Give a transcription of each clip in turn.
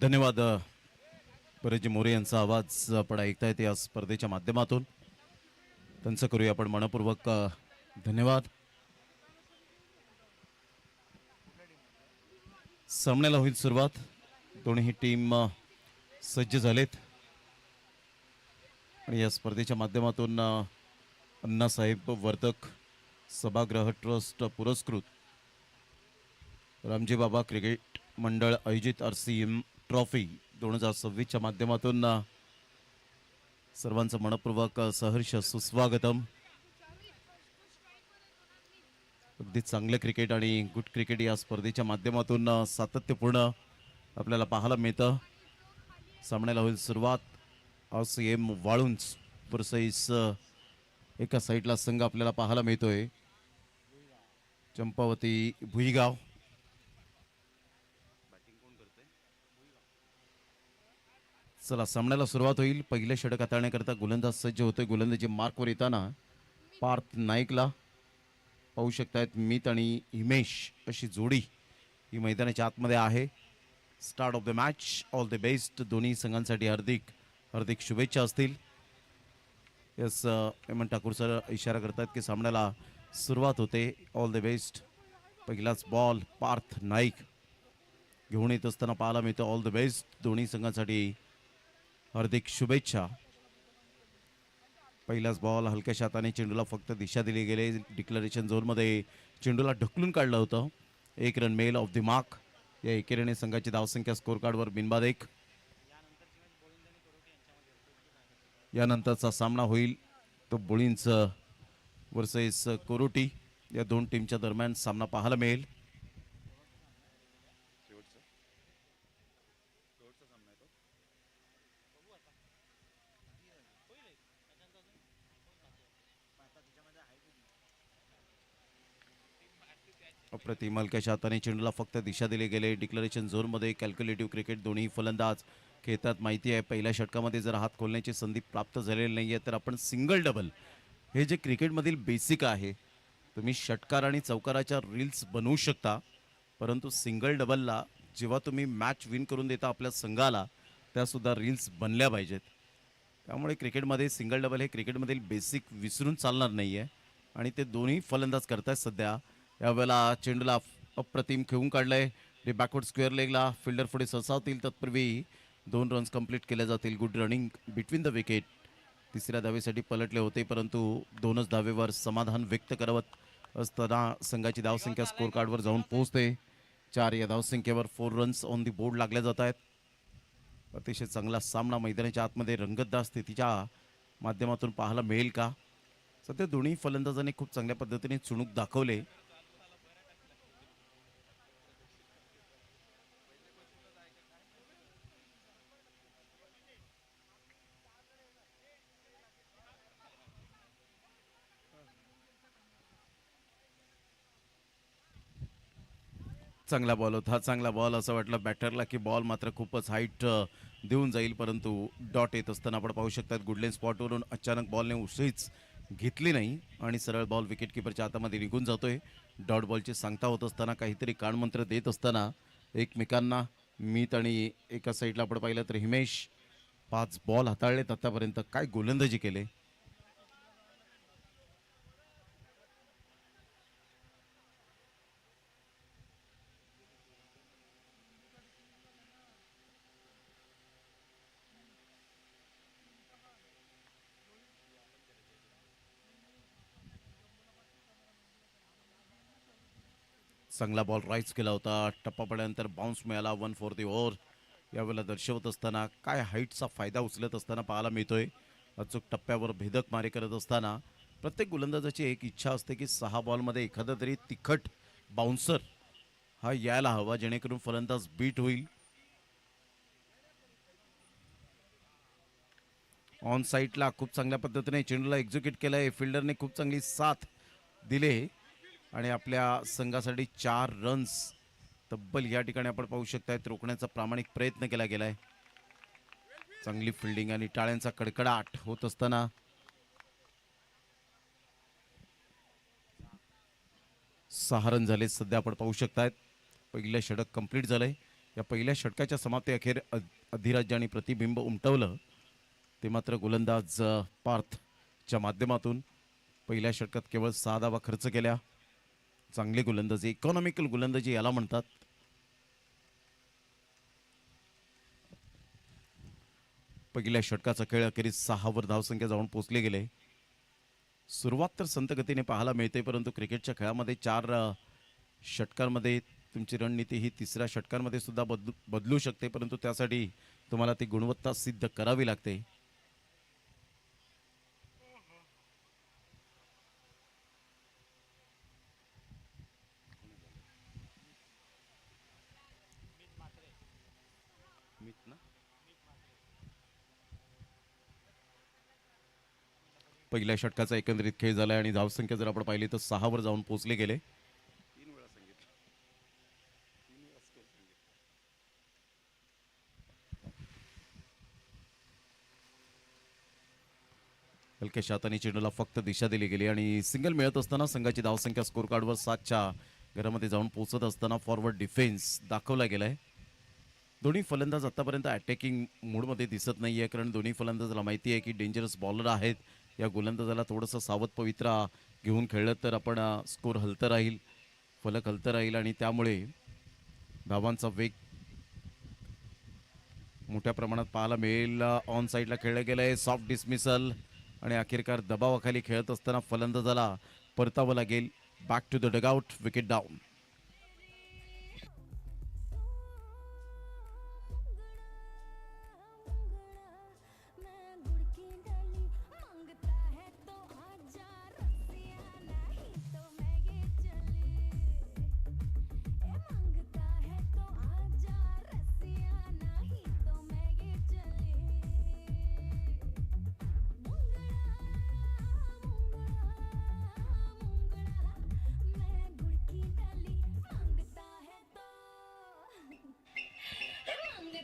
धन्यवाद परजी मोरे यांचा आवाज आपण ऐकतायत या स्पर्धेच्या माध्यमातून. त्यांचं करूया आपण मनपूर्वक धन्यवाद. सामन्याला होईल सुरुवात. दोन्ही टीम सज्ज झालेत आणि या स्पर्धेच्या माध्यमातून अण्णासाहेब वर्तक सभागृह ट्रस्ट पुरस्कृत रामजी बाबा क्रिकेट मंडळ आयोजित RCM ट्रॉफी 2026च्या माध्यमातून सर्वांचं मनपूर्वक सहर्ष सुस्वागतम. अगदी चांगले क्रिकेट आणि गुड क्रिकेट या स्पर्धेच्या माध्यमातून सातत्यपूर्ण आपल्याला पाहायला मिळतं. सामन्याला होईल सुरुवात. RCM वाळुंज वर्सेस एका साईडला संघ आपल्याला पाहायला मिळतोय चंपावती भुईगाव. चला सामन्याला सुरुवात होईल. पहिले षटक हाताळण्याकरता गोलंदाज सज्ज होतोय. गोलंदाजी मार्कवर येताना पार्थ नाईकला पाहू शकतायत. मित आणि हिमेश अशी जोडी ही मैदानाच्या आतमध्ये आहे. Start of the match. All the best. दोन्ही संघांसाठी हार्दिक शुभेच्छा असतील. यस हेमंत ठाकूर सर इशारा करतात की सामन्याला सुरुवात होते. All the best. पहिलाच बॉल पार्थ नाईक घेऊन येत असताना पाहायला मिळतं. All the best. दोन्ही संघांसाठी हार्दिक शुभेच्छा. पहिलाच बॉल हलक्याशा हाताने चेंडूला फक्त दिशा दिली गेली. डिक्लरेशन झोनमध्ये चेंडूला ढकलून काढलं होतं. 1 रन मेल ऑफ द मार्क. या एकेरीने संघाची धावसंख्या स्कोर कार्डवर बिनबाद 1. यानंतरचा सामना होईल तो बोळींच वर्सेस कोरोटी. या दोन टीमच्या दरम्यान सामना पाहायला मिळेल. अप्रतिम हलक्याच्या हाताने चेंडूला फक्त दिशा दिली गेले. डिक्लरेशन झोनमध्ये कॅल्क्युलेटिव्ह क्रिकेट दोन्ही फलंदाज खेळतात. माहिती आहे पहिल्या षटकामध्ये जर हात खोलण्याची संधी प्राप्त झालेली नाही आहे तर आपण सिंगल डबल हे जे क्रिकेटमधील बेसिक आहे. तुम्ही षटकार आणि चौकाराच्या रील्स बनवू शकता परंतु सिंगल डबलला जेव्हा तुम्ही मॅच विन करून देता आपल्या संघाला त्यासुद्धा रील्स बनल्या पाहिजेत. त्यामुळे क्रिकेटमध्ये सिंगल डबल हे क्रिकेटमधील बेसिक विसरून चालणार नाही आहे आणि ते दोन्ही फलंदाज करतायत सध्या. यावेळेला चेंडूला अप्रतिम खेळून काढलंय. ते बॅकवर्ड स्क्वेअर लेगला फिल्डर पुढे सरसावतील. तत्पूर्वी 2 रन्स कंप्लीट केले जातील. Good running between the wicket. तिसऱ्या धावेसाठी पलटले होते परंतु 2च धावेवर समाधान व्यक्त करत असताना संघाची धावसंख्या स्कोर कार्डवर जाऊन पोहोचते. 4 या धावसंख्येवर 4 रन्स ऑन दी बोर्ड लागल्या जात आहेत. अतिशय चांगला सामना मैदानाच्या आतमध्ये रंगतदार स्थितीच्या माध्यमातून पाहायला मिळेल का. सध्या दोन्ही फलंदाजांनी खूप चांगल्या पद्धतीने चुणूक दाखवले. चांगला बॉल होता. चांगला बॉल असं वाटलं बॅटरला की बॉल मात्र खूपच हाईट देऊन जाईल परंतु डॉट येत असताना आपण पाहू शकतात गुडलेन स्पॉटवरून अचानक बॉलने उसळीच घेतली नाही आणि सरळ बॉल विकेटकीपरच्या हातामध्ये निघून जातोय. डॉट बॉलची सांगता होत असताना काहीतरी कानमंत्र देत असताना एकमेकांना मीत आणि एका साईडला आपण पाहिलं तर हिमेश 5 बॉल हाताळलेत आतापर्यंत. काय गोलंदाजी केले. चांगला बॉल राईज केला होता. टप्पा पडल्यानंतर बाउन्स मिळाला. 1 फॉर द ओव्हर. यावेळेला दर्शवत असताना काय हाईटचा फायदा उचलत असताना पाहायला मिळतोय. अचूक टप्प्यावर भेदक मारे करत असताना प्रत्येक गोलंदाजाची एक इच्छा असते की 6 बॉलमध्ये एखादा तरी तिखट बाउन्सर हा यायला हवा जेणेकरून फलंदाज बीट होईल. ऑन साईडला खूप चांगल्या पद्धतीने चेंडूला एक्झिक्यूट केलंय. फिल्डरने खूप चांगली साथ दिले आणि आपल्या संघासाठी 4 रन्स तब्बल या ठिकाणी आपण पाहू शकताय. रोखण्याचा प्रामाणिक प्रयत्न केला गेलाय. चांगली फिल्डिंग आणि टाळ्यांचा कडकडाट होत असताना 6 रन झाले सध्या आपण पाहू शकतायत. पहिलं षटक कंप्लीट झालंय. या पहिल्या षटकाच्या समाप्ती अखेर अधिराज्याने प्रतिबिंब उमटवलं ते मात्र गोलंदाज पार्थच्या माध्यमातून पहिल्या षटकात केवळ 6 धावा खर्च केल्या. चांगली गोलंदाजी, इकॉनॉमिकल गोलंदाजी याला म्हणतात. पहिल्या षटकाचा खेळ अखेरीस 6वर धावसंख्या जाऊन पोहोचले गेले. सुरुवात तर संत गतीने पाहायला मिळते, परंतु क्रिकेटच्या खेळामध्ये 4 षटकांमध्ये तुमची रणनीती ही तिसऱ्या षटकांमध्ये सुद्धा बदलू शकते, परंतु त्यासाठी तुम्हाला ती गुणवत्ता सिद्ध करावी लागते. पहिल्या षटकाचा एकंदरीत खेळ झालाय आणि धावसंख्या जर आपण पाहिली तर 6वर जाऊन पोहोचले गेले. हलक्याशा हाताने चेंडूला फक्त दिशा दिली गेली आणि सिंगल मिळत असताना संघाची धावसंख्या स्कोर कार्डवर 7च्या घरामध्ये जाऊन पोहोचत असताना फॉरवर्ड डिफेन्स दाखवला गेलाय. दोन्ही फलंदाज आतापर्यंत अटॅकिंग मूडमध्ये दिसत नाहीये, कारण दोन्ही फलंदाजाला माहिती आहे की डेंजरस बॉलर आहेत. या गोलंदाजाला थोडंसं सावध पवित्रा घेऊन खेळलं तर आपण स्कोर हलतं राहील, फलक हलतं राहील आणि त्यामुळे धावांचा वेग मोठ्या प्रमाणात पाहायला मिळेल. ऑन साईडला खेळलं गेलंय, सॉफ्ट डिसमिसल आणि अखेरकार दबावाखाली खेळत असताना फलंदाजाला परतावं लागेल. Back to the dugout, wicket down.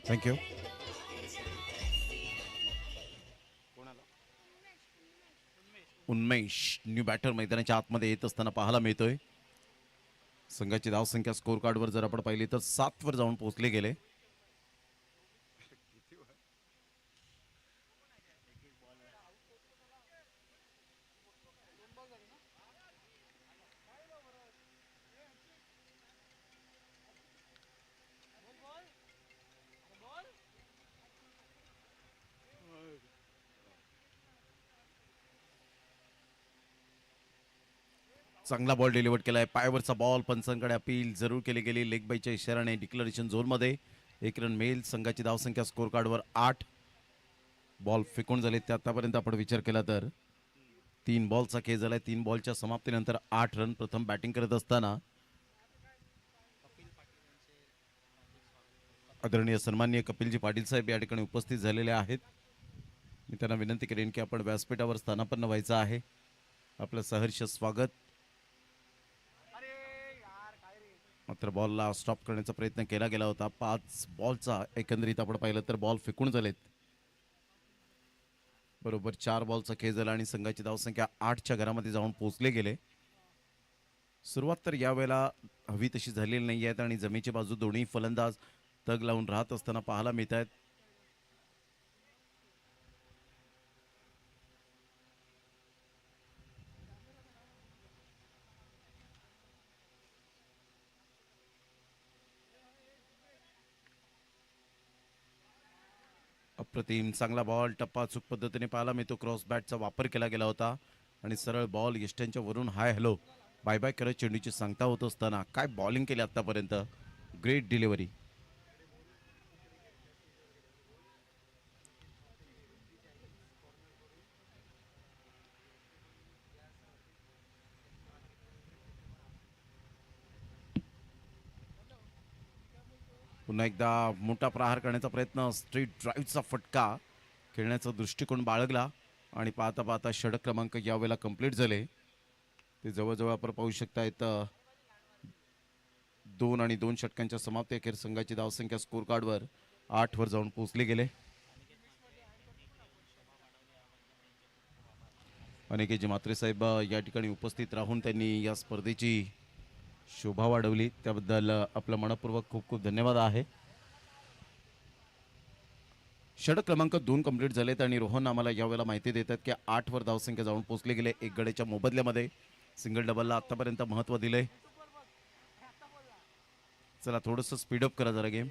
Thank you. Unmesh new batter मैदानाच्या आतमध्ये येत असताना पाहायला मिळतोय. संघाची धावसंख्या स्कोर कार्डवर जर आपण पाहिली तर 7वर जाऊन पोहोचले गेले. चांगला बॉल डिलिव्हर केलाय, पायावरचा बॉल, पंचांकडे अपील जरूर केली गेली. लेग बायच्या इशाऱ्याने डिक्लरेशन झोनमध्ये 1 रन मिळेल. संघाची धावसंख्या स्कोर कार्डवर 8. बॉल फेकून झाले ते आतापर्यंत आपण विचार केला तर 3 बॉलचा खेळ झालाय. 3 बॉलच्या समाप्तीनंतर 8 रन. प्रथम बॅटिंग करत असताना आदरणीय सन्माननीय कपिलजी पाटील साहेब या ठिकाणी उपस्थित झालेले आहेत. मी त्यांना विनंती करेन की आपण व्यासपीठावर स्थानापन्न व्हायचं आहे. आपलं सहर्ष स्वागत. मात्र बॉलला स्टॉप करण्याचा प्रयत्न केला गेला होता. 5 बॉलचा एकंदरीत आपण पाहिलं तर बॉल फेकून झालेत. बरोबर 4 बॉलचा खेळ झाला आणि संघाची धावसंख्या 8च्या घरामध्ये जाऊन पोहोचले गेले. सुरुवात तर यावेळेला हवी तशी झालेली नाही आहेत आणि जमेची बाजू दोन्ही फलंदाज तग लावून राहत असताना पाहायला मिळत आहेत. अप्रतिम चांगला बॉल, टप्पा चूक पद्धतीने पाहायला मिळतो. क्रॉस बॅटचा वापर केला गेला होता आणि सरळ बॉल यष्ट्यांच्या वरून हाय हॅलो बाय बाय करत चेंडूची सांगता होत असताना काय बॉलिंग केली आतापर्यंत. Great delivery. पुन्हा एकदा मोठा प्रहार करण्याचा प्रयत्न, स्ट्रेट ड्राईव्हचा फटका, खेळण्याचा दृष्टिकोन बाळगला आणि पाहता पाहता षटक क्रमांक यावेळेला कंप्लीट झाले. ते जवळजवळ आपण पाहू शकतायत 2 आणि 2 षटकांच्या समाप्ती अखेर संघाची धावसंख्या स्कोर कार्डवर 8वर जाऊन पोहोचले गेले. अनेकेजी म्हात्रे साहेब या ठिकाणी उपस्थित राहून त्यांनी या स्पर्धेची शोभा वाढवली, त्याबद्दल आपलं मनपूर्वक खूप खूप धन्यवाद आहे. षटक क्रमांक 2 कंप्लीट झालेत आणि रोहन आम्हाला यावेळेला माहिती देतात की 8 वर धावसंख्या जाऊन पोहोचले गेले एक गड्याच्या मोबदल्यामध्ये. सिंगल डबलला आतापर्यंत महत्त्व दिलंय. चला थोडंसं स्पीडअप करा जरा गेम.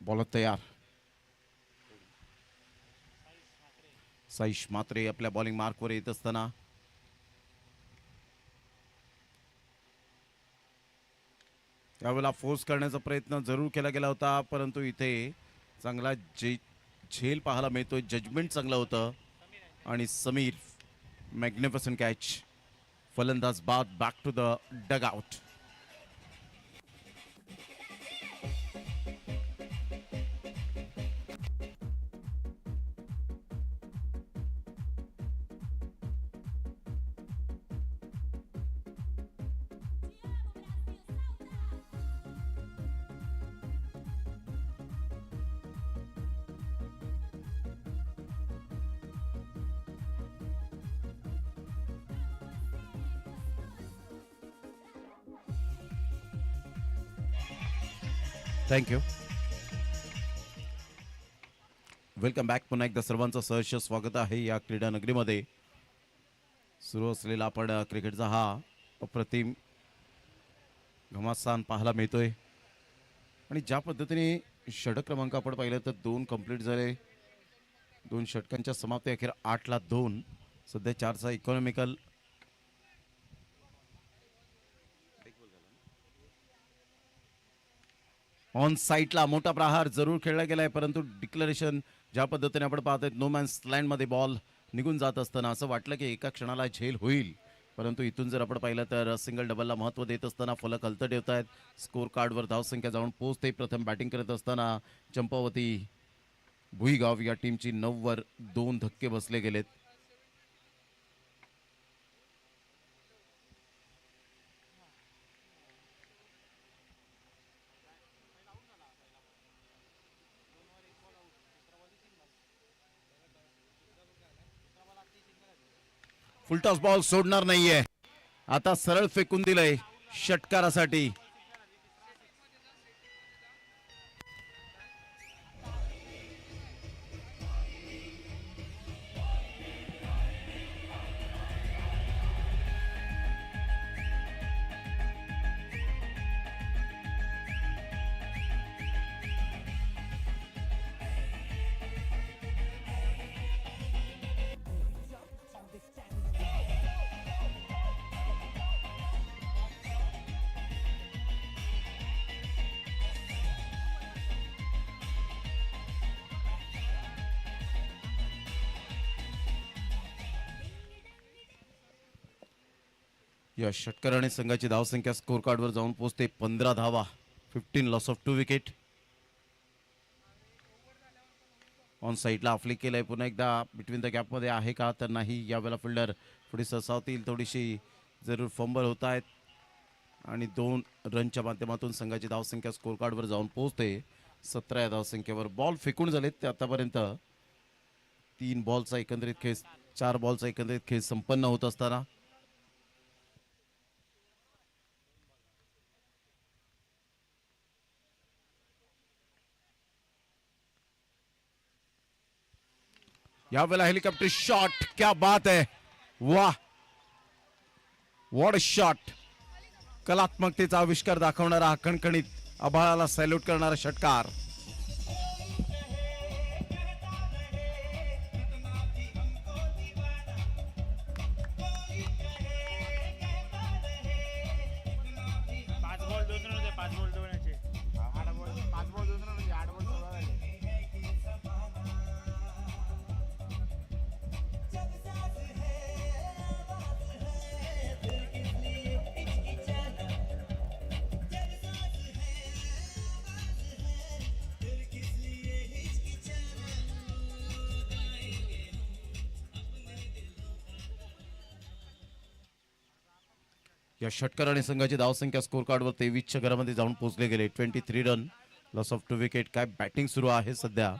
बॉलर तयार. साईश मात्रे आपल्या बॉलिंग मार्कवर येत असताना यावेळेला फोर्स करण्याचा प्रयत्न जरूर केला गेला होता, परंतु इथे चांगला झेल पाहायला मिळतोय. जजमेंट चांगलं होतं आणि समीर मॅग्निफिसंट कॅच. फलंदाज बाद back to the dugout. Thank you. Welcome back. पुन्हा एकदा सर्वांचं सहर्ष स्वागत आहे या क्रीडा नगरीमध्ये. सुरू असलेला आपण क्रिकेटचा हा अप्रतिम घमासान पाहायला मिळतोय आणि ज्या पद्धतीने षटक क्रमांक आपण पाहिलं तर 2 कंप्लीट झाले. 2 षटकांच्या समाप्ती अखेर 8ला 2. सध्या 4चा इकॉनॉमिकल. ऑन साईटला मोठा प्रहार जरूर खेळला गेलाय, परंतु डिक्लरेशन ज्या पद्धतीने आपण पाहतोय नो मॅन्स लँडमध्ये बॉल निघून जात असताना असं वाटलं की एका क्षणाला झेल होईल, परंतु इथून जर आपण पाहिलं तर सिंगल डबलला महत्त्व देत असताना फलक हलतं ठेवत आहेत. स्कोर कार्डवर धावसंख्या जाऊन पोहोचते. प्रथम बॅटिंग करत असताना चंपावती भुईगाव या टीमची 9 वर 2 धक्के बसले गेलेत. फुलटॉस बॉल सोडणार नाहीये. आता सरळ फेकून दिलंय षटकारासाठी. या षटकाराने संघाची धावसंख्या स्कोर कार्डवर जाऊन पोहोचते 15 धावा. 15 लॉस ऑफ 2 विकेट. ऑन साईडला फ्लिक केलंय पुन्हा एकदा. बिटवीन द गॅपमध्ये आहे का तर नाही. यावेळेला फिल्डर थोडी सरसावतील. थोडीशी जरूर फंबल होत आहेत आणि 2 रनच्या माध्यमातून संघाची धावसंख्या स्कोर कार्डवर जाऊन पोहोचते 17 या धावसंख्येवर. बॉल फेकून झालेत ते आतापर्यंत. 3 बॉलचा एकंदरीत खेळ 4 बॉलचा एकंदरीत खेळ संपन्न होत असताना यावेळेला हेलिकॉप्टर शॉट. क्या बात है. वाह व्हॉट अ शॉट. कलात्मकतेचा आविष्कार दाखवणारा हा खणखणीत आभाळाला सॅल्यूट करणारा षटकार. या षटकाराने संघाची धावसंख्या स्कोर कार्डवर 23च्या घरामध्ये जाऊन पोहोचले गेले. 23 रन लॉस ऑफ 2 विकेट. काय बॅटिंग सुरू आहे सध्या.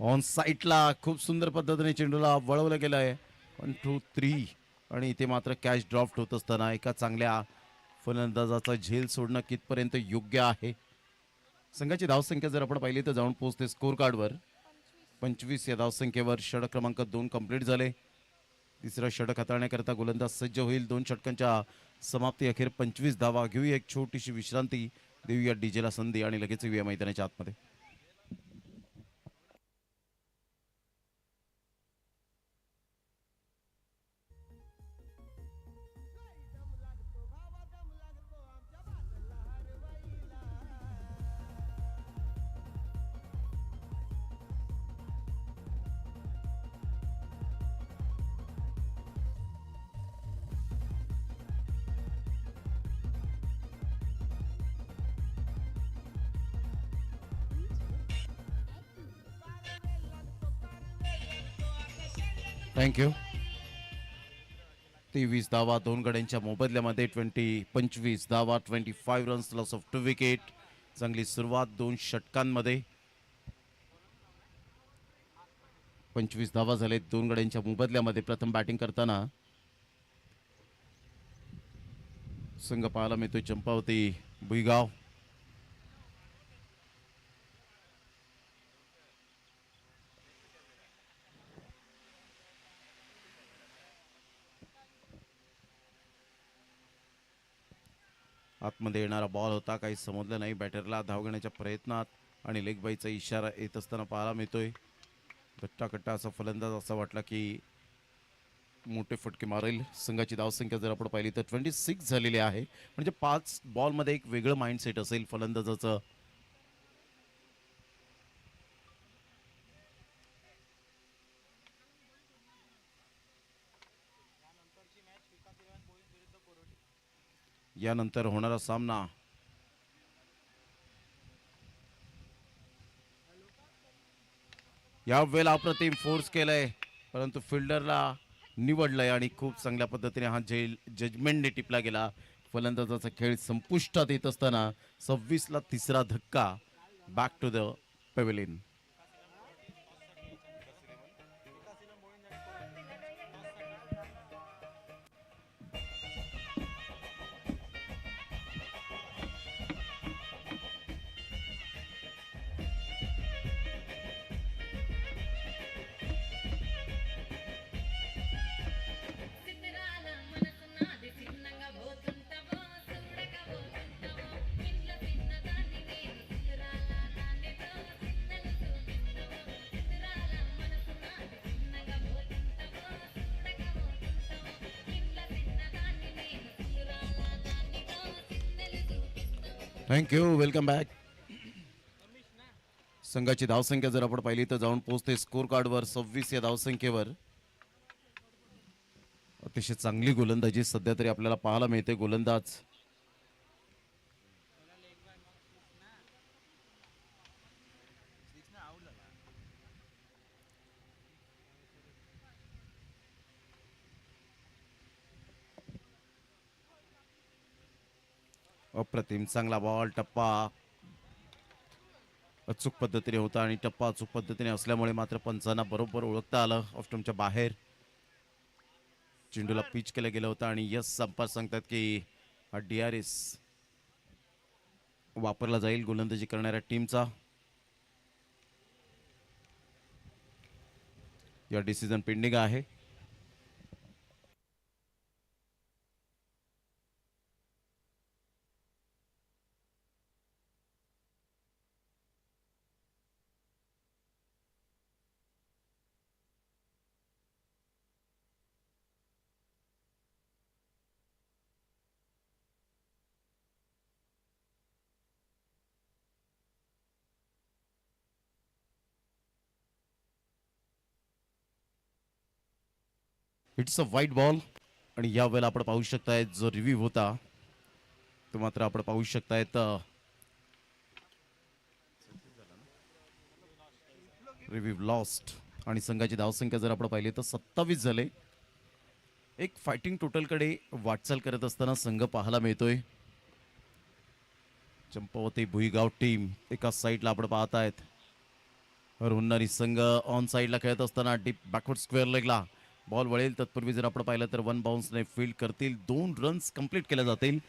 ऑन साईटला खूप सुंदर पद्धतीने चेंडूला वळवलं गेलं आहे. 1-2-3 आणि इथे मात्र कॅच ड्रॉफ्ट होत असताना एका चांगल्या फलंदाजाचा झेल सोडणं कितपर्यंत योग्य आहे. संघाची धावसंख्या जर आपण पाहिली तर जाऊन पोहोचते स्कोर कार्डवर 25 या धावसंख्येवर. षटक क्रमांक 2 कंप्लीट झाले. तिसरं षटक हाताळण्याकरता गोलंदाज सज्ज होईल. 2 षटकांच्या समाप्ती अखेर 25 धावा. घेऊया एक छोटीशी विश्रांती, देऊया डीजेला संधी आणि लगेच येऊया मैदानाच्या आतमध्ये. थँक्यू. 23 धावा 2 गड्यांच्या मोबदल्यामध्ये 25 धावा 25 रन्स, लॉस ऑफ 2 विकेट. चांगली सुरुवात 2 षटकांमध्ये. 25 धावा झालेत 2 गड्यांच्या मोबदल्यामध्ये. प्रथम बॅटिंग करताना संघ पाहायला मिळतोय चंपावती भुईगाव. आतमध्ये येणारा बॉल होता, काही समजलं नाही बॅटरला. धाव घेण्याच्या प्रयत्नात आणि लेग बाईचा इशारा येत असताना पाहायला मिळतोय. गट्टाकट्टा असा फलंदाज असा वाटला की मोठे फटके मारेल. संघाची धावसंख्या जर आपण पाहिली तर 26 झालेली आहे. म्हणजे 5 बॉलमध्ये एक वेगळं माइंडसेट असेल फलंदाजाचं. यानंतर होणारा सामना यावेळेला अप्रतिम फोर्स केलंय, परंतु फिल्डरला निवडलंय आणि खूप चांगल्या पद्धतीने हा जजमेंटने टिपला गेला. फलंदाजाचा खेळ संपुष्टात येत असताना 26ला तिसरा धक्का. Back to the pavilion. Thank you. Welcome back. संघाची धावसंख्या जर आपण पाहिली तर जाऊन पोहोचते स्कोर कार्डवर 26 या धावसंख्येवर. अतिशय चांगली गोलंदाजी सध्या तरी आपल्याला पाहायला मिळते. गोलंदाज अप्रतिम चांगला बॉल. टप्पा अचूक पद्धतीने होता आणि टप्पा अचूक पद्धतीने असल्यामुळे मात्र पंचांना बरोबर ओळखता आलं. ऑफस्टमच्या बाहेर चेंडूला पिच केलं गेलं होतं आणि यस संपार सांगतात की हा DRS वापरला जाईल गोलंदाजी करणाऱ्या टीमचा. या डिसिजन पेंडिंग आहे. It's a white ball. आणि या वेळेला आपण पाहू शकताय जो रिव्ह्यू होता तो मात्र आपण पाहू शकतायत रिव्ह्यू लॉस्ट. आणि संघाची धावसंख्या जर आपण पाहिली तर 27 झाले. एक फायटिंग टोटलकडे वाटचाल करत असताना संघ पाहायला मिळतोय. चंपावती भुईगाव टीम एका साईडला आपण पाहत आहेत रुन्नारी संघ ऑन साईडला खेळत असताना डीप बॅकवर्ड स्क्वेअर लेगला बॉल वळेल. तत्पूर्वी जर आपण पाहिलं तर वन बाउन्सने फील्ड करतील. 2 रन्स कंप्लीट केल्या जातील.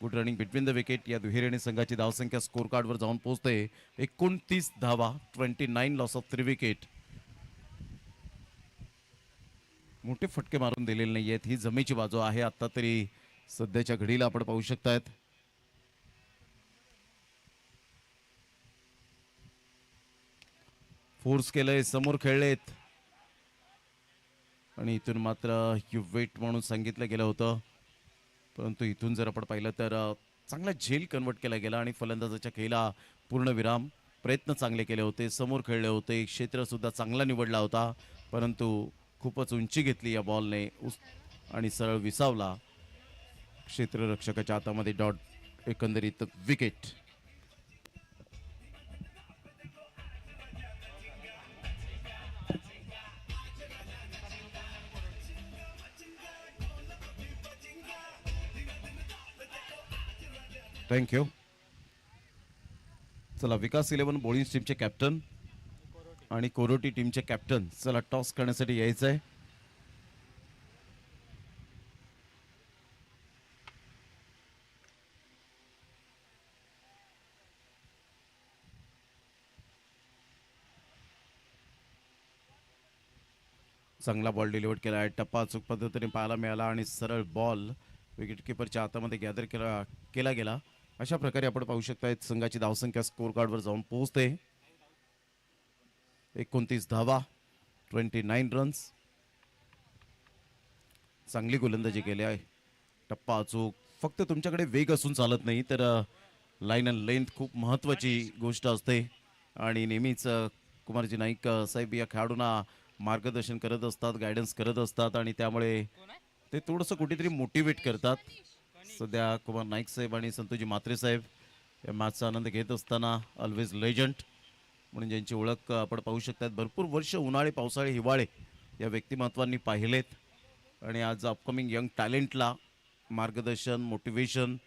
Good running between the wicket. या दुहेरीने संघाची धावसंख्या स्कोर कार्डवर जाऊन पोहोचते 29 धावा. 29 लॉस ऑफ 3 विकेट. मोठे फटके मारून दिलेले नाही आहेत. ही जमेची बाजू आहे आता तरी सध्याच्या घडीला आपण पाहू शकतायत. फोर्स केलंय, समोर खेळलेत आणि इथून मात्र यू वेट म्हणून सांगितलं गेलं होतं. परंतु इथून जर आपण पाहिलं तर चांगला झेल कन्वर्ट केला गेला आणि फलंदाजाच्या खेळीला पूर्ण विराम. प्रयत्न चांगले केले होते, समोर खेळले होते, क्षेत्रसुद्धा चांगला निवडला होता, परंतु खूपच उंची घेतली या बॉलने आणि सरळ विसावला. क्षेत्ररक्षकाच्या हातामध्ये डॉट. एकंदरीत विकेट. थँक्यू. चला, विकास 11 बॉलिंग टीमचे कॅप्टन आणि कोरोटी टीमचे कॅप्टन चला टॉस करण्यासाठी यायचं आहे. चांगला बॉल डिलिव्हर केला आहे. टप्पा अचूक पद्धतीने पाहायला मिळाला आणि सरळ बॉल विकेट किपरच्या हातामध्ये गॅदर केला गेला. अशा प्रकारे आपण पाहू शकता संघाची धावसंख्या स्कोर कार्डवर जाऊन पोहोचते 29 धावा. 29 रन्स. चांगली गोलंदाजी केली आहे. टप्पा अचूक. फक्त तुमच्याकडे वेग असून चालत नाही तर लाईन अँड लेंथ खूप महत्त्वाची गोष्ट असते आणि नेहमीच कुमारजी नाईक साहेब या खेळाडूंना मार्गदर्शन करत असतात, गायडन्स करत असतात आणि त्यामुळे ते थोडंसं कुठेतरी मोटिवेट करतात. सध्या कुमार नाईक साहेब आणि संतोजी म्हात्रे साहेब या मॅचचा आनंद घेत असताना ऑलवेज लेजंड म्हणून ज्यांची ओळख आपण पाहू शकतात. भरपूर वर्ष उन्हाळे, पावसाळे, हिवाळे या व्यक्तिमत्वांनी पाहिलेत आणि आज अपकमिंग यंग टॅलेंटला मार्गदर्शन, मोटिवेशन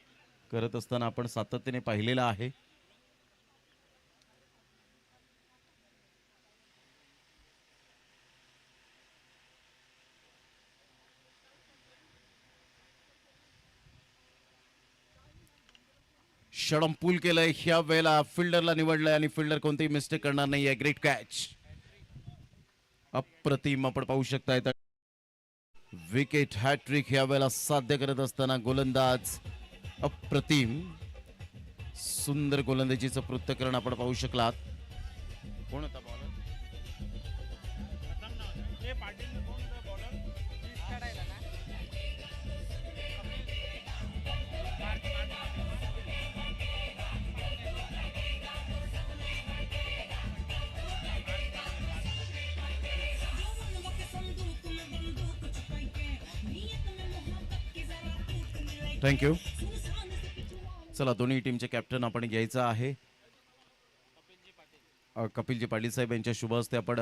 करत असताना आपण सातत्याने पाहिलेलं आहे. षडम पूल केलंय. ह्या वेळेला फिल्डरला निवडलंय आणि फिल्डर कोणतीही मिस्टेक करणार नाहीये. Great catch. अप्रतिम आपण पाहू शकताय. विकेट हॅट्रिक ह्या वेळेला साध्य करत असताना गोलंदाज अप्रतिम. सुंदर गोलंदाजीचं पृथक्करण आपण पाहू शकलात. कोण होता बॉलर? थँक्यू. चला, दोन्ही टीमचे कॅप्टन आपण घ्यायचं आहे. कपिलजी पाटील साहेब यांच्या शुभ हस्ते आपण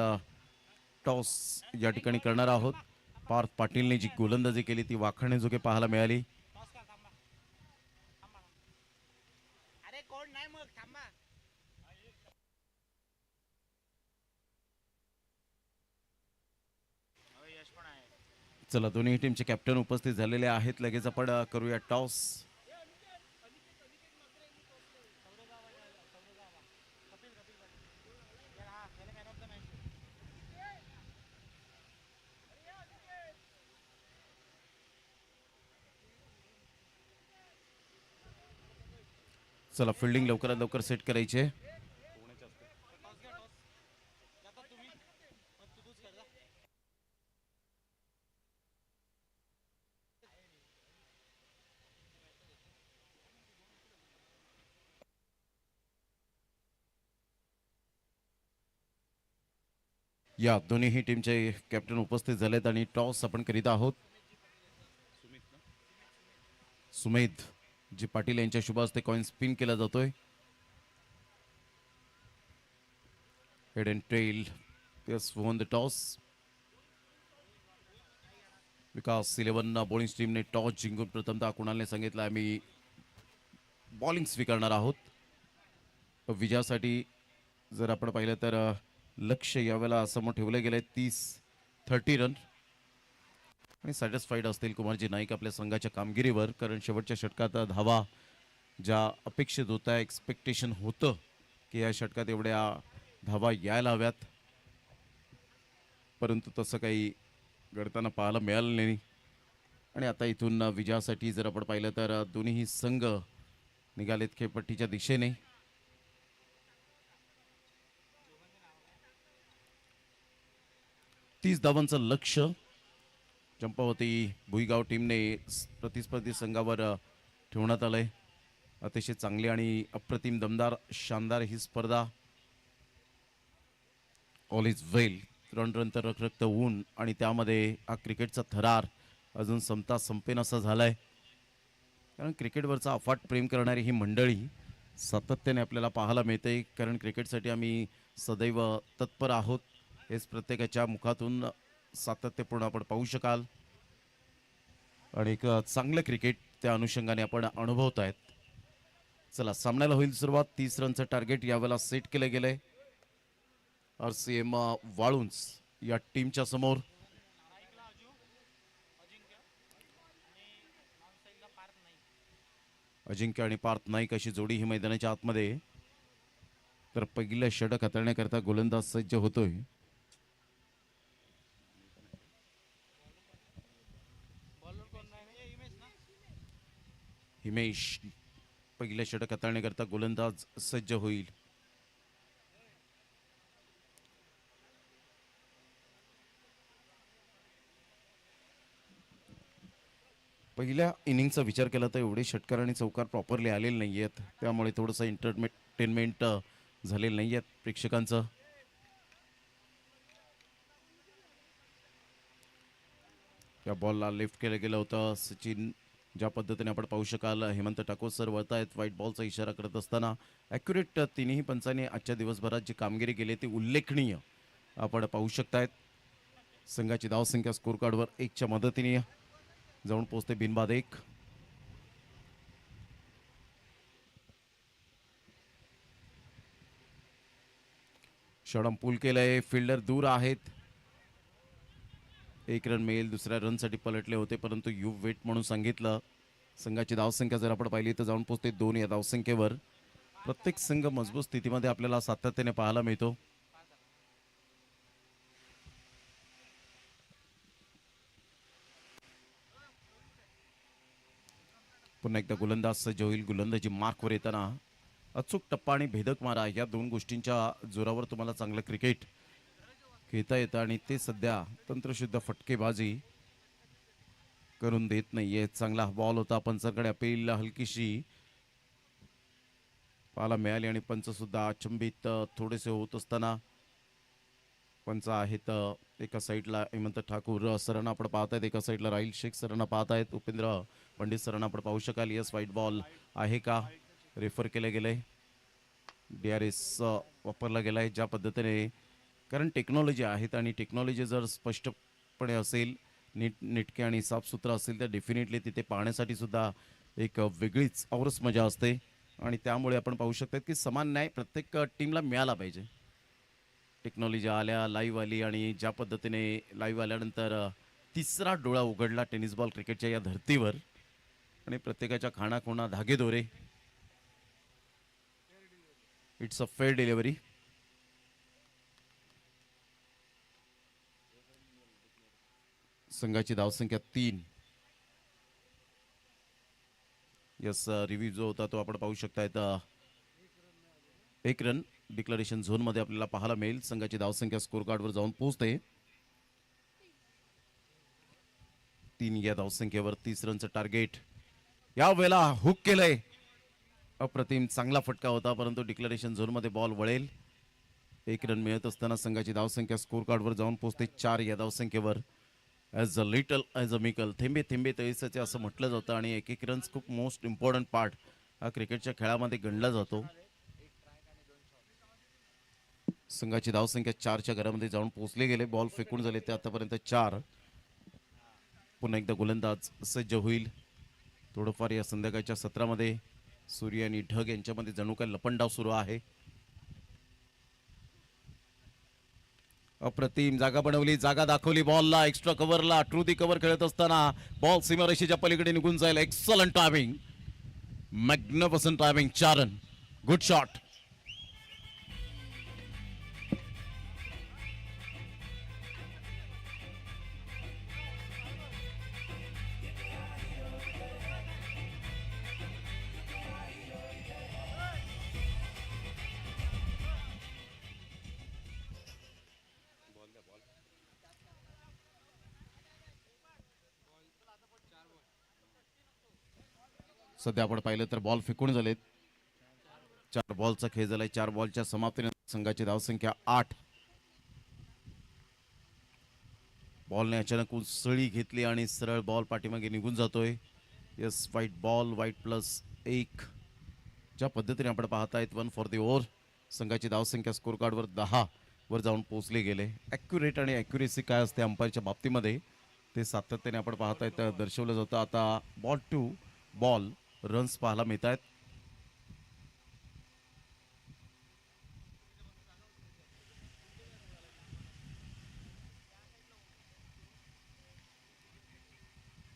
टॉस या ठिकाणी करणार आहोत. पार्थ पाटीलने जी गोलंदाजी केली ती वाखाणण्याजोगे पाहायला मिळाली. चला, दोन्ही टीमचे कॅप्टन उपस्थित झालेले आहेत. लगेच आपण करूया टॉस. चला, फिल्डिंग लवकरात लवकर सेट करायचे. या दोन्हीही टीमचे कॅप्टन उपस्थित झालेत आणि टॉस आपण करीत आहोत. सुमेध जी पाटील यांच्या शुभ हस्ते कॉइन स्पिन केला जातोय. Head and tail. Yes, won the toss. Vikas 11 bowling टीमने टॉस जिंकून प्रथमतः कुणालने सांगितलं आम्ही बॉलिंग स्वीकारणार आहोत. विजयासाठी जर आपण पाहिलं तर लक्ष यावेळेला समोर ठेवले गेले 30 रन आणि सॅटिस्फाईड असतील कुमारजी नाईक आपल्या संघाच्या कामगिरीवर, कारण शेवटच्या षटकात धावा ज्या अपेक्षित होत्या, एक्सपेक्टेशन होतं की या षटकात एवढ्या धावा यायला हव्यात, परंतु तसं काही घडताना पाहायला मिळालं नाही. आणि आता इथून विजयासाठी जर आपण पाहिलं तर दोन्ही संघ निघालेत खेळपट्टीच्या दिशेने. तीस धावांचं लक्ष चंपावती भुईगाव टीमने प्रतिस्पर्धी संघावर ठेवण्यात आलंय. अतिशय चांगली आणि अप्रतिम दमदार शानदार ही स्पर्धा. All is well. रन तर रखरखत ऊन आणि त्यामध्ये हा क्रिकेटचा थरार अजून संपता संपेन असा झालाय. कारण क्रिकेटवरचा अफाट प्रेम करणारी ही मंडळी सातत्याने आपल्याला पाहायला मिळते, कारण क्रिकेटसाठी आम्ही सदैव तत्पर आहोत हेच प्रत्येकाच्या मुखातून सातत्यपूर्ण आपण पाहू शकाल. आणि एक चांगलं क्रिकेट त्या अनुषंगाने आपण अनुभवत आहेत. चला सामन्याला होईल सुरुवात. 30 रनचं टार्गेट यावेळेला सेट केलं गेलंय RCM वाळुंज या टीमच्या समोर. अजिंक्य आणि पार्थ नाईक अशी जोडी ही मैदानाच्या आतमध्ये. तर पहिलं षटक हाताळण्याकरता गोलंदाज सज्ज होतोय. हिमेश पहिल्या षटक हाताळण्याकरता गोलंदाज सज्ज होईल. पहिल्या इनिंगचा विचार केला तर एवढे षटकार आणि चौकार प्रॉपरली आलेले नाही आहेत, त्यामुळे थोडंसं एंटरटेनमेंट झालेलं नाही आहेत प्रेक्षकांचं. या बॉलला लिफ्ट केलं गेलं होतं. सचिन ज्या पद्धतीने आपण पाहू शकाल हेमंत ठाकूर सर वळतायत व्हाईट बॉलचा इशारा करत असताना. ॲक्युरेट तिन्ही पंचांनी आजच्या दिवसभरात जी कामगिरी केली ती उल्लेखनीय आपण पाहू शकतायत. संघाची धावसंख्या स्कोर कार्डवर 1च्या मदतीने जाऊन पोहोचते बिनबाद 1. षडम पूल केलंय. फिल्डर दूर आहेत. 1 रन मिळेल. दुसऱ्या रनसाठी पलटले होते, परंतु यू वेट म्हणून सांगितलं. संघाची धावसंख्या जर आपण पाहिली तर जाऊन पोहोचते 2 या धावसंख्येवर. प्रत्येक संघ मजबूत स्थितीमध्ये आपल्याला सातत्याने पाहायला मिळतो. पुन्हा एकदा गोलंदाज सज्ज होईल. गोलंदाजी मार्कवर येताना अचूक टप्पा आणि भेदक मारा या दोन गोष्टींच्या जोरावर तुम्हाला चांगलं क्रिकेट खेळता येतं आणि ते सध्या तंत्रशुद्ध फटकेबाजी करून देत नाहीये. चांगला बॉल होता. पंचाकडे अपील हलकीशी पाहायला मिळाली आणि पंच सुद्धा अचंबित थोडेसे होत असताना. पंच आहेत एका साईडला हेमंत ठाकूर सरांना आपण पाहत आहेत, एका साईडला राहिल शेख सरांना पाहत आहेत, उपेंद्र पंडित सरांना आपण पाहू शकाल. यस व्हाईट बॉल आहे का रेफर केलं गेलंय. DRS वापरला गेलाय ज्या पद्धतीने, कारण टेक्नॉलॉजी आहेत आणि टेक्नॉलॉजी जर स्पष्टपणे असेल, नीटके आणि साफसुथरा असेल तर डेफिनेटली तिथे पाहण्यासाठी सुद्धा एक वेगळीच औरच मजा असते. आणि त्यामुळे आपण पाहू शकतात की समान न्याय प्रत्येक टीमला मिळाला पाहिजे. टेक्नॉलॉजी आल्या, लाईव्ह आली आणि ज्या पद्धतीने लाईव्ह आल्यानंतर तिसरा डोळा उघडला टेनिस बॉल क्रिकेटच्या या धर्तीवर आणि प्रत्येकाच्या खाणाखुणा धागेदोरे. It's a fair delivery. संघाची धावसंख्या 3. यस रिव्ह्यू जो होता तो आपण पाहू शकतायत. 1 रन डिक्लरेशन झोनमध्ये आपल्याला पाहायला मिळेल. संघाची धावसंख्या स्कोर कार्डवर जाऊन पोहोचते 3 या धावसंख्येवर. 30 रनचं टार्गेट या वेळेला हुक केलंय. अप्रतिम चांगला फटका होता, परंतु डिक्लरेशन झोनमध्ये बॉल वळेल. 1 रन मिळत असताना संघाची धावसंख्या स्कोर कार्डवर जाऊन पोहोचते 4 या धावसंख्येवर. As a little as a mickle, थेंबे थेंबे तैसाचे असं म्हटलं जातं आणि 1-1 रन्स खूप मोस्ट इम्पॉर्टंट पार्ट हा क्रिकेटच्या खेळामध्ये गणला जातो. संघाची धावसंख्या 4च्या घरामध्ये जाऊन पोहोचले गेले. बॉल फेकून झाले ते आतापर्यंत 4. पुन्हा एकदा गोलंदाज सज्ज होईल. थोडंफार या संध्याकाळच्या सत्रामध्ये सूर्य आणि ढग यांच्यामध्ये जणू काय लपंडाव सुरू आहे. अप्रतिम जागा बनवली, जागा दाखवली बॉलला, एक्स्ट्रा कव्हरला, ट्रू दी कव्हर खेळत असताना बॉल सीमारेषेच्या पलीकडे निघून जाईल. Excellent timing, magnificent timing. चारन, गुड शॉट. सध्या आपण पाहिलं तर बॉल फेकून झालेत. 4 बॉलचा खेळ झालाय. 4 बॉलच्या समाप्तीनंतर संघाची धावसंख्या 8. बॉलने अचानक उसळी घेतली आणि सरळ बॉल पाठीमागे निघून जातोय. Yes, white ball, white +1. ज्या पद्धतीने आपण पाहतायत 1 फॉर द ओव्हर. संघाची धावसंख्या स्कोर कार्डवर 10 वर जाऊन पोहोचले गेले. ॲक्युरेट आणि ॲक्युरेसी काय असते अंपायरच्या बाबतीमध्ये ते सातत्याने आपण पाहतायत, दर्शवलं जातं. आता बॉल टू बॉल रन्स पाहायला मिळत आहेत.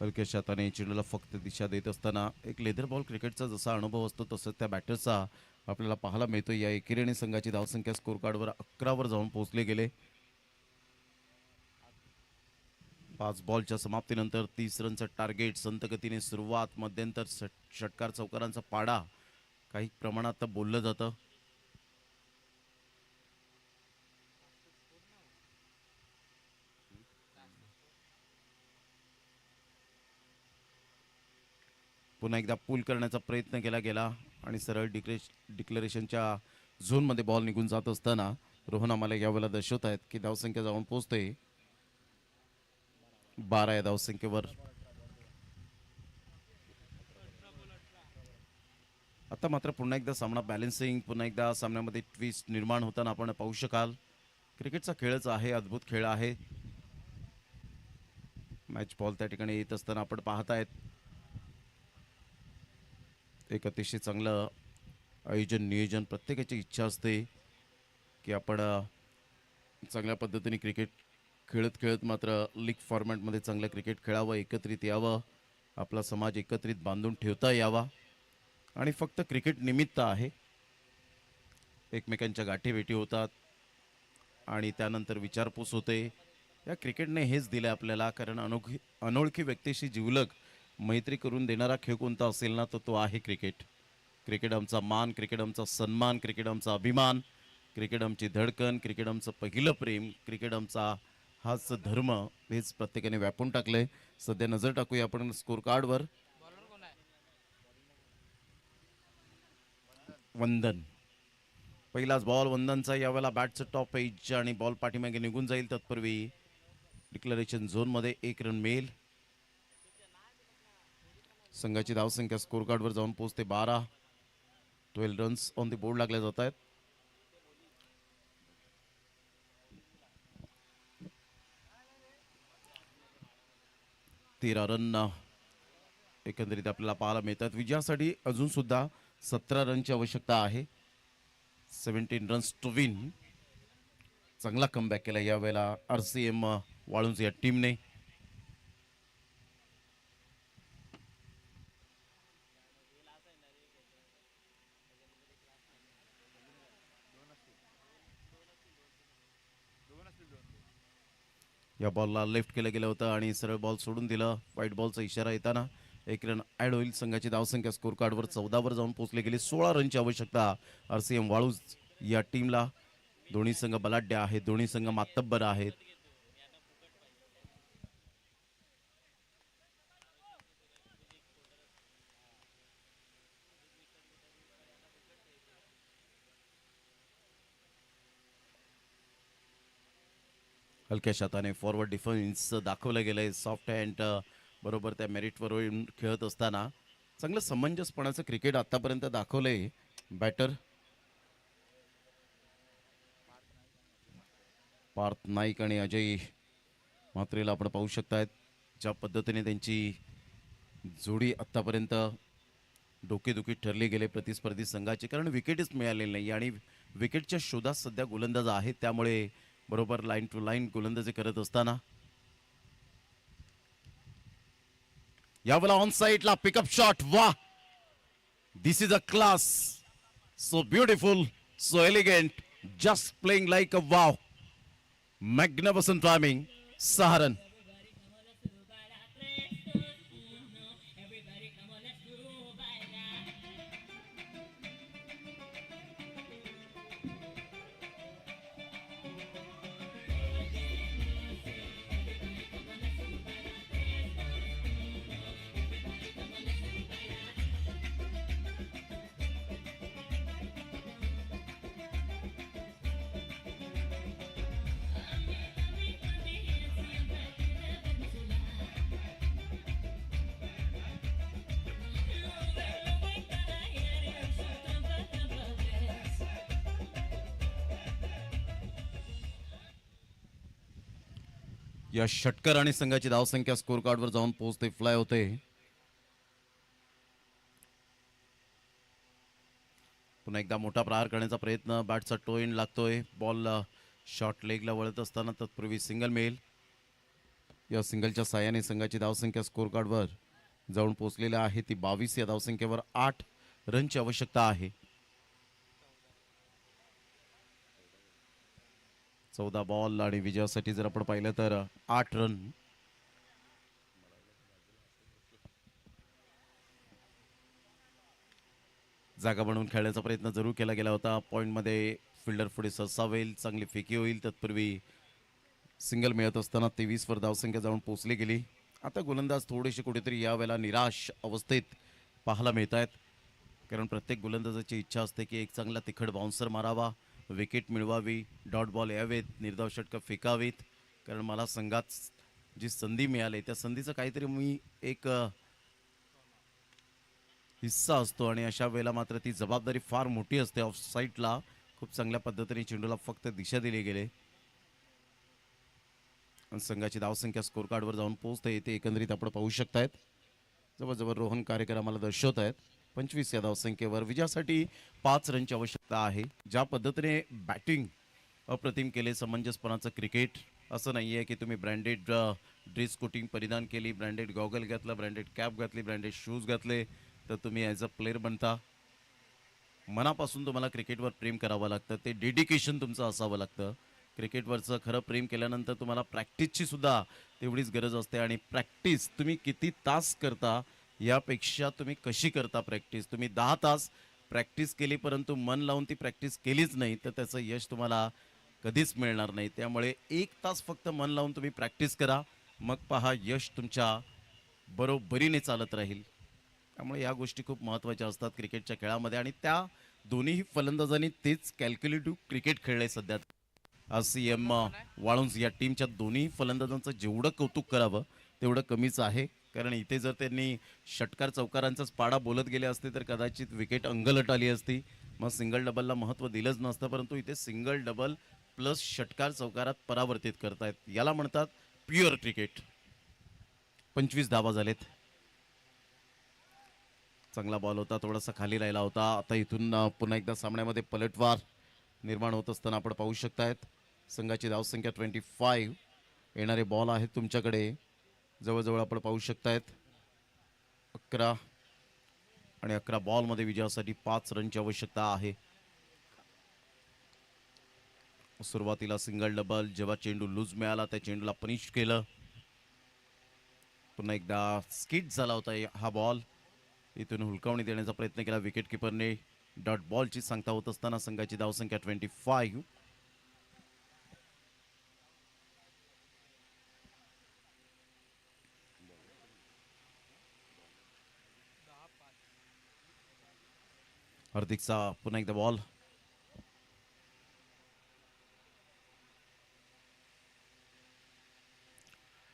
हलक्याशा हाताने चेंडूला फक्त दिशा देत असताना एक लेदर बॉल क्रिकेटचा जसा अनुभव असतो तसंच त्या बॅटरचा आपल्याला पाहायला मिळतो. या एकेरीने संघाची धावसंख्या स्कोर कार्डवर 11 वर जाऊन पोहोचले गेले. 5 बॉलच्या समाप्तीनंतर 30 रनचं टार्गेट. संत गतीने सुरुवात, मध्यंतर षटकार चौकारांचा पाडा काही प्रमाणात बोललं जातं. पुन्हा एकदा पूल करण्याचा प्रयत्न केला गेला आणि सरळ डिक्लेरेशनच्या झोनमध्ये बॉल निघून जात असताना रोहन आम्हाला यावेळेला दर्शवत आहेत की धावसंख्या जाऊन पोहोचते 12 या धावसंख्येवर. आता मात्र पुन्हा एकदा सामना बॅलन्सिंग, पुन्हा एकदा सामन्यामध्ये ट्विस्ट निर्माण होताना आपण पाहू शकाल. क्रिकेटचा खेळच आहे, अद्भुत खेळ आहे. मॅच बॉल त्या ठिकाणी येत असताना आपण पाहतायत एक अतिशय चांगलं आयोजन, नियोजन. प्रत्येकाची इच्छा असते की आपण चांगल्या पद्धतीने क्रिकेट खेळत खेळत मात्र लीग फॉर्मॅटमध्ये चांगलं क्रिकेट खेळावं, एकत्रित यावं, आपला समाज एकत्रित बांधून ठेवता यावा. आणि फक्त क्रिकेट निमित्त आहे. एकमेकांच्या गाठीभेटी होतात आणि त्यानंतर विचारपूस होते. या क्रिकेटने हेच दिलं आपल्याला, कारण अनोळखी व्यक्तीशी जिवलग मैत्री करून देणारा खेळ कोणता असेल ना तर तो आहे क्रिकेट. क्रिकेट आमचा मान, क्रिकेट आमचा सन्मान, क्रिकेट आमचा अभिमान, क्रिकेट आमची धडकन, क्रिकेट आमचं पहिलं प्रेम, क्रिकेट आमचा हाच धर्म. हेच प्रत्येकाने व्यापून टाकलंय. सध्या नजर टाकूया आपण स्कोर कार्डवर. वंदन, पहिलाच बॉल वंदनचा. यावेळेला बॅटचं टॉप एज आणि बॉल पाठीमागे निघून जाईल. तत्पूर्वी डिक्लेरेशन झोनमध्ये 1 रन मिळेल. संघाची धावसंख्या स्कोर कार्डवर जाऊन पोहोचते 12. 12 रन्स ऑन द बोर्ड लागले जात आहेत. तेरा रन एकंदरीत आपल्याला पाहायला मिळतात. विजयासाठी अजून सुद्धा 17 रनची आवश्यकता आहे. 17 रन्स टू विन. चांगला कमबॅक केला यावेळेला RCM वाळुंज या टीमने. या बॉलला लेफ्ट केलं गेलं होतं आणि सरळ बॉल सोडून दिलं. व्हाईट बॉलचा इशारा येताना 1 रन ॲड होईल. संघाची धावसंख्या स्कोर कार्डवर 14 वर जाऊन पोहोचले गेले. 16 रनची आवश्यकता RCM वाळूज या टीमला. दोन्ही संघ बलाढ्य आहेत, दोन्ही संघ मातब्बर आहेत. हलक्या शाताने फॉरवर्ड डिफेन्स दाखवलं गेलंय. सॉफ्ट हँड बरोबर त्या मेरिटवर खेळत असताना चांगलं समंजसपणाचं क्रिकेट आतापर्यंत दाखवलंय बॅटर पार्थ नाईक आणि अजय म्हात्रेला आपण पाहू शकतायत. ज्या पद्धतीने त्यांची जोडी आत्तापर्यंत डोकेदुखी ठरली गेले प्रतिस्पर्धी संघाचे, कारण विकेटच मिळालेली नाही आणि विकेटच्या शोधात सध्या गोलंदाज आहेत. त्यामुळे बरोबर लाईन टू लाईन गोलंदाजी करत असताना यावेळेला ऑन साईडला पिकअप शॉट. वा, this is a class. So beautiful, so elegant, just playing like a wow. Magnificent timing. 6 run. या षटकर आणि संघाची धावसंख्या स्कोर कार्डवर जाऊन पोहोचते, फ्लाय होते. पुन्हा एकदा मोठा प्रहार करण्याचा प्रयत्न. बॅटचा टो इन लागतोय. बॉल शॉर्ट लेगला वळत असताना तत्पूर्वी सिंगल मेल. या सिंगलच्या साहाय्याने संघाची धावसंख्या स्कोर कार्डवर जाऊन पोहोचलेल्या आहे ती 22. या धावसंख्येवर 8 रनची आवश्यकता आहे. 14 बॉल आणि विजयासाठी जर आपण पाहिलं तर 8 रन. जागा बनवून खेळण्याचा प्रयत्न जरूर केला गेला होता. पॉइंटमध्ये फिल्डर पुढे सरसावेल, चांगली फेकी होईल. तत्पूर्वी सिंगल मिळत असताना 23 वर धावसंख्या जाऊन पोहोचली गेली. आता गोलंदाज थोडेसे कुठेतरी यावेळेला निराश अवस्थेत पाहायला मिळत आहेत. कारण प्रत्येक गोलंदाजाची इच्छा असते की एक चांगला तिखट बाउन्सर मारावा, विकेट मिळवावी, डॉट बॉल यावेत, निर्धाव षटकं फेकावीत. कारण मला संघात जी संधी मिळाली त्या संधीचं काहीतरी मी एक हिस्सा असतो आणि अशा वेळेला मात्र ती जबाबदारी फार मोठी असते. ऑफ साईडला खूप चांगल्या पद्धतीने चेंडूला फक्त दिशा दिली गेले. संघाची धावसंख्या स्कोर कार्डवर जाऊन पोहोचते येते. एकंदरीत आपण पाहू शकतायत जवळजवळ रोहन कार्यकर आम्हाला दर्शवत आहेत. 25 या धावसंख्येवर विजयासाठी 5 रनची आवश्यकता आहे. ज्या पद्धतीने बॅटिंग अप्रतिम केले, समंजसपणाचं क्रिकेट. असं नाही आहे की तुम्ही ब्रँडेड ड्रेस कोटिंग परिधान केली, ब्रँडेड गॉगल घातला, ब्रँडेड कॅप घातली, ब्रँडेड शूज घातले तर तुम्ही ॲज अ प्लेअर बनता. मनापासून तुम्हाला क्रिकेटवर प्रेम करावं लागतं. ते डेडिकेशन तुमचं असावं लागतं. क्रिकेटवरचं खरं प्रेम केल्यानंतर तुम्हाला प्रॅक्टिसची सुद्धा तेवढीच गरज असते. आणि प्रॅक्टिस तुम्ही किती तास करता यापेक्षा तुम्ही कशी करता प्रॅक्टिस. तुम्ही 10 तास प्रॅक्टिस केली परंतु मन लावून ती प्रॅक्टिस केलीच नाही तर त्याचं यश तुम्हाला कधीच मिळणार नाही. त्यामुळे 1 तास फक्त मन लावून तुम्ही प्रॅक्टिस करा, मग पहा यश तुमच्या बरोबरीने चालत राहील. त्यामुळे या गोष्टी खूप महत्त्वाच्या असतात क्रिकेटच्या खेळामध्ये आणि त्या दोन्हीही फलंदाजांनी तेच कॅल्क्युलेटिव्ह क्रिकेट खेळले सध्या. CM वाळुंज या टीमच्या दोन्ही फलंदाजांचं जेवढं कौतुक करावं तेवढं कमीच आहे. कारण इथे जर त्यांनी षटकार चौकारांचाच पाडा बोलत गेले असते तर कदाचित विकेट अंगलट आली असती, मग सिंगल डबलला महत्त्व दिलंच नसतं. परंतु इथे सिंगल डबल प्लस षटकार चौकारात परावर्तित करतायत. याला म्हणतात प्युअर क्रिकेट. 25 धावा झालेत. चांगला बॉल होता, थोडासा खाली राहिला होता. आता इथून पुन्हा एकदा सामन्यामध्ये पलटवार निर्माण होत असताना आपण पाहू शकतायत. संघाची धावसंख्या 25. येणारे बॉल आहेत तुमच्याकडे जवळजवळ आपण पाहू शकतायत 11 आणि 11 बॉलमध्ये विजयासाठी 5 रनची आवश्यकता आहे. सुरुवातीला सिंगल डबल, जेव्हा चेंडू लूज मिळाला त्या चेंडूला पनिश केलं. पुन्हा एकदा स्किट झाला होता हा बॉल. इथून हुलकावणी देण्याचा प्रयत्न केला विकेट किपरने. डॉट बॉलची सांगता होत असताना संघाची धावसंख्या 25. हार्दिकचा पुन्हा एकदा बॉल.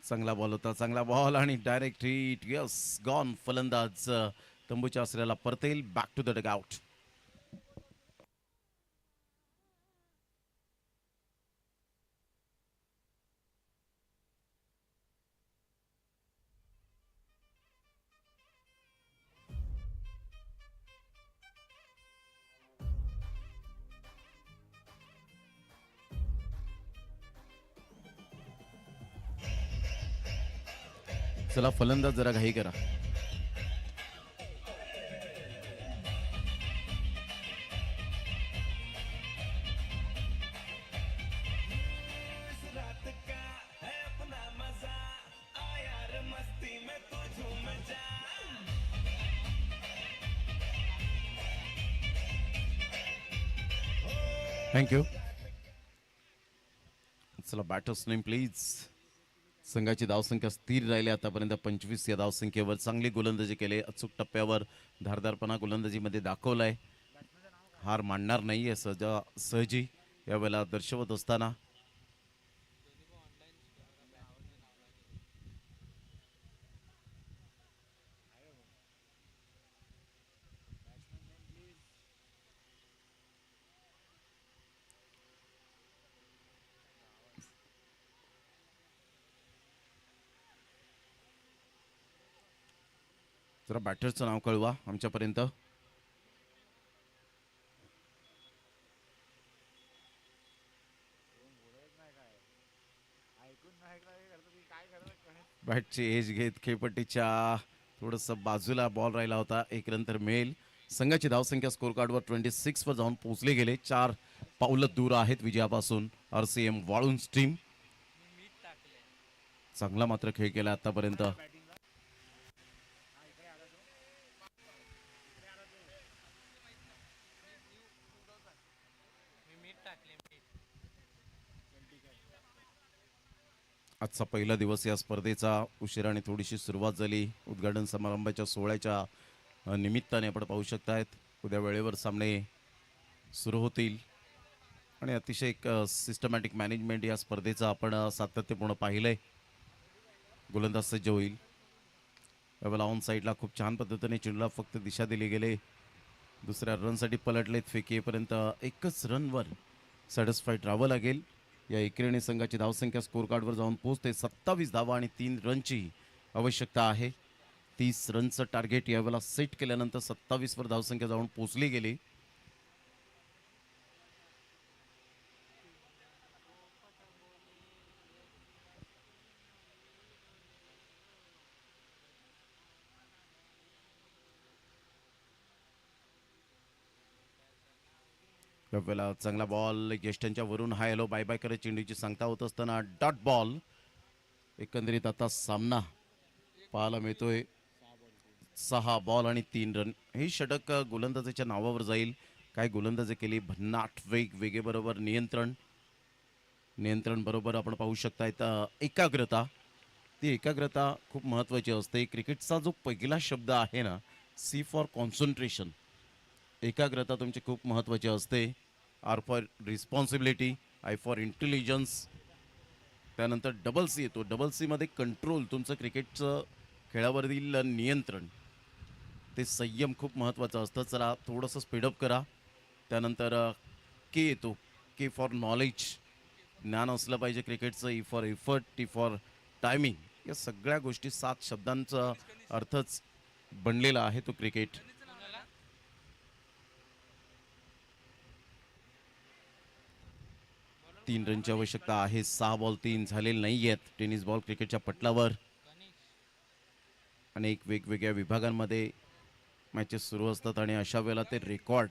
चांगला बॉल होता, चांगला बॉल आणि डायरेक्ट हिट. Yes, gone. फलंदाज तंबूच्या आश्रयाला परतेल. Back to the dugout. चला फलंदाज जरा घाई करा. थँक्यू. चला बॅटर्स नेम प्लीज. संघाची धावसंख्या स्थिर राहिली आतापर्यंत 25 या धावसंख्येवर. चांगली गोलंदाजी केले, अचूक टप्प्यावर धारदारपणा गोलंदाजीमध्ये दाखवलाय. हार मानणार नाहीये सहजी यावेळेला दर्शवत असताना. जरा बॅटरचं नाव कळवा आमच्यापर्यंत. बॅटची एज घेत खेळपट्टीच्या थोडंसं बाजूला बॉल राहिला होता. एक रन तर मिळेल. संघाची धावसंख्या स्कोर कार्डवर 26 वर जाऊन पोहोचले गेले. 4 पावलं दूर आहेत विजयापासून RCM वाळुंज टीम. चांगला मात्र खेळ केला आतापर्यंत. आजचा पहिला दिवस या स्पर्धेचा. उशिराने थोडीशी सुरुवात झाली. उद्घाटन समारंभाच्या सोहळ्याच्या निमित्ताने आपण पाहू शकतायत उद्या वेळेवर सामने सुरू होतील आणि अतिशय एक सिस्टमॅटिक मॅनेजमेंट या स्पर्धेचा आपण सातत्यपूर्ण पाहिलंय. गोलंदाज सज्ज होईल. यावेळेला ऑन साईडला खूप छान पद्धतीने चेंडूला फक्त दिशा दिली गेले. दुसऱ्या रनसाठी पलटलेत. फेकीपर्यंत एकच रनवर सॅटिस्फाईड राहावं लागेल. या एकेरीने संघाची धावसंख्या स्कोर कार्डवर जाऊन पोहोचते. 27 धावा आणि 3 रनची आवश्यकता आहे. 30 रनचं टार्गेट यावेळेला सेट केल्यानंतर 27 वर धावसंख्या जाऊन पोहोचली गेली. यावेळेला चांगला बॉल. ज्येष्ठांच्या वरून हाय हॅलो बाय बाय करत चेंडूची सांगता होत असताना डॉट बॉल. एकंदरीत आता सामना पाहायला मिळतोय. 6 बॉल आणि 3 रन. हे षटक गोलंदाजाच्या नावावर जाईल. काय गोलंदाजी केली. भन्नाट वेग. वेगेबरोबर नियंत्रण बरोबर आपण पाहू शकता. एकाग्रता. ती एकाग्रता खूप महत्त्वाची असते. क्रिकेटचा जो पहिला शब्द आहे ना, सी फॉर कॉन्सन्ट्रेशन. एकाग्रता तुमची खूप महत्त्वाची असते. R for responsibility, I for intelligence. त्यानंतर डबल सी येतो. डबल सीमध्ये कंट्रोल. तुमचं क्रिकेटचं खेळावरील नियंत्रण, ते संयम खूप महत्त्वाचं असतं. चला थोडंसं स्पीडअप करा. त्यानंतर के येतो. के फॉर नॉलेज. ज्ञान असलं पाहिजे क्रिकेटचं. E for effort, T for timing. या सगळ्या गोष्टी 7 शब्दांचा अर्थच बनलेला आहे तो क्रिकेट. तीन रनची आवश्यकता आहे. 6 बॉल 3 झालेले नाही आहेत टेनिस बॉल क्रिकेटच्या पटलावर. अनेक वेगवेगळ्या विभागांमध्ये मॅचेस सुरू असतात आणि अशा वेळेला ते रेकॉर्ड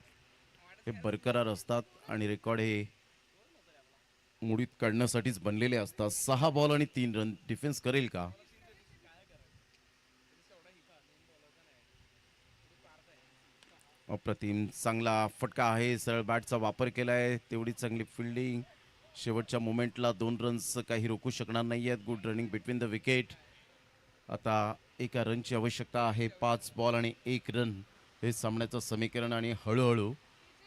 हे बरकरार असतात आणि रेकॉर्ड हे मुडीत काढण्यासाठीच बनलेले असतात. 6 बॉल आणि 3 रन. डिफेन्स करेल का. अप्रतिम. चांगला फटका आहे. सरळ बॅटचा वापर केलाय. तेवढी चांगली फिल्डिंग. शेवटच्या मोमेंटला 2 रन्स काही रोखू शकणार नाही आहेत. Good running between the wicket. आता 1 रनची आवश्यकता आहे. 5 बॉल आणि 1 रन हे सामन्याचं समीकरण. आणि हळूहळू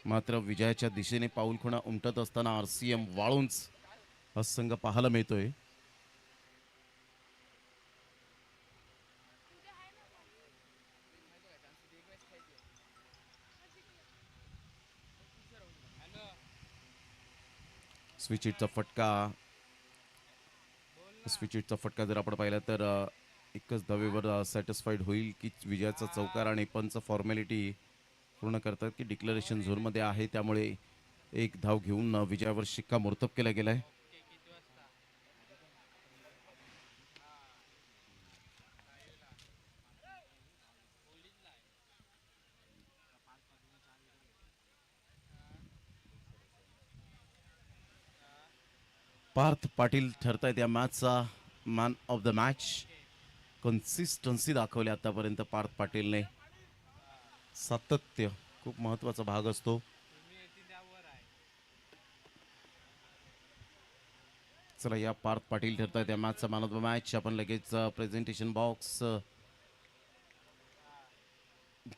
मात्र विजयाच्या दिशेने पाऊलखुणा उमटत असताना RCM वाळुंज हा संघ पाहायला मिळतोय. स्विच हिटचा फटका जर आपण पाहिला तर एकच धावेवर सॅटिस्फाईड होईल की विजयाचा चौकार. आणि पंच फॉर्मॅलिटी पूर्ण करतात की डिक्लरेशन झोनमध्ये आहे, त्यामुळे 1 धाव घेऊन विजयावर शिक्कामोर्तब केला गेलाय. पार्थ पाटील ठरतायत या मॅचचा man of the match. Consistency दाखवली आतापर्यंत पार्थ पाटीलने. सातत्य खूप महत्वाचा भाग असतो. चला, या पार्थ पाटील ठरतायत या मॅचचा मॅन ऑफ द मॅच. आपण लगेच प्रेझेंटेशन बॉक्स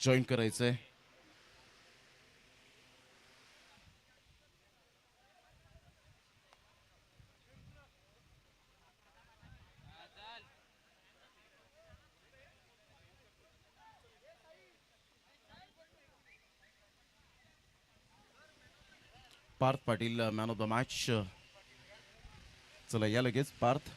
जॉईन करायचंय. Parth Patil man of the match. चला या लगेच पार्थ.